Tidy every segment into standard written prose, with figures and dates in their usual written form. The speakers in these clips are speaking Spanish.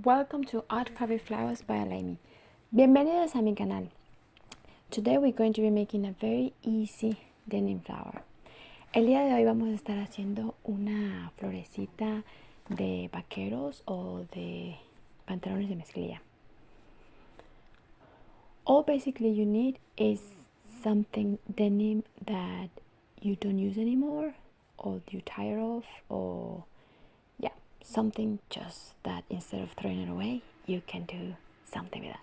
Welcome to Art Fabric Flowers by Alaimi. Bienvenidos a mi canal. Today we're going to be making a very easy denim flower. El día de hoy vamos a estar haciendo una florecita de vaqueros o de pantalones de mezclilla. All basically you need is something denim that you don't use anymore or you're tired of, or yeah, something just that instead of throwing it away, you can do something with that.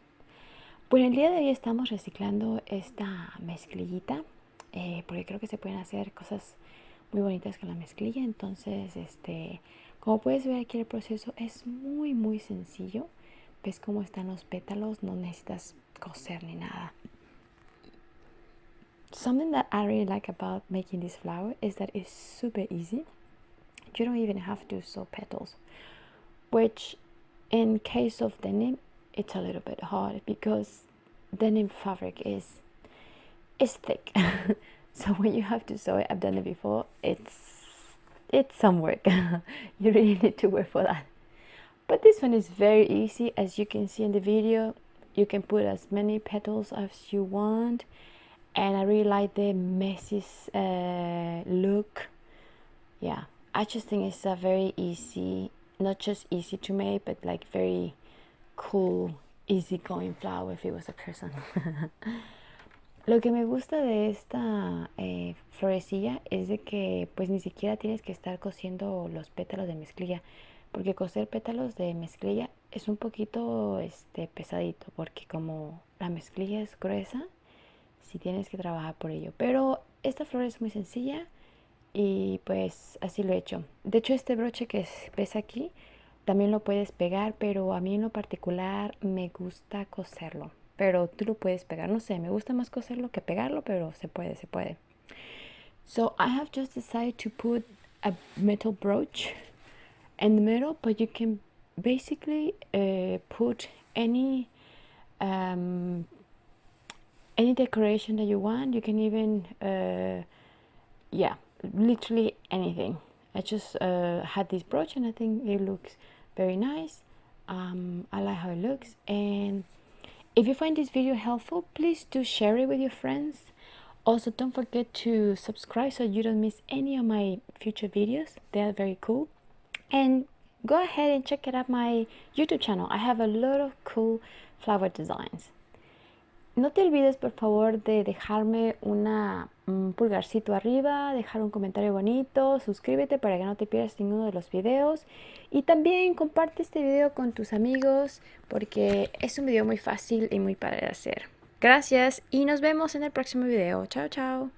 Bueno, el día de hoy estamos reciclando esta mezclillita porque creo que se pueden hacer cosas muy bonitas con la mezclilla. Entonces, como puedes ver aquí el proceso es muy sencillo. Ves cómo están los pétalos, no necesitas coser ni nada. Something that I really like about making this flower is that it's super easy. You don't even have to sew petals, which in case of denim it's a little bit hard because denim fabric is thick. So when you have to sew it, I've done it before, it's some work. You really need to work for that. But this one is very easy. As you can see in the video, you can put as many petals as you want, and I really like the messy look. Yeah, I just think it's a very easy, not just easy to make, but like very cool, easygoing flower if it was a person. Lo que me gusta de esta florecilla es de que pues ni siquiera tienes que estar cosiendo los pétalos de mezclilla, porque coser pétalos de mezclilla es un poquito pesadito, porque como la mezclilla es gruesa, sí tienes que trabajar por ello. Pero esta flor es muy sencilla y pues así lo he hecho. De hecho, este broche que ves aquí también lo puedes pegar, pero a mí en lo particular me gusta coserlo. Pero tú lo puedes pegar, no sé, me gusta más coserlo que pegarlo, pero se puede. So I have just decided to put a metal brooch in the middle, but you can basically put any decoration that you want. You can even yeah, literally anything. I just had this brooch and I think it looks very nice. I like how it looks, and if you find this video helpful, please do share it with your friends. Also, don't forget to subscribe so you don't miss any of my future videos. They are very cool. And go ahead and check it out my YouTube channel. I have a lot of cool flower designs. No te olvides, por favor, de dejarme un pulgarcito arriba, dejar un comentario bonito, suscríbete para que no te pierdas ninguno de los videos. Y también comparte este video con tus amigos porque es un video muy fácil y muy padre de hacer. Gracias y nos vemos en el próximo video. Chao, chao.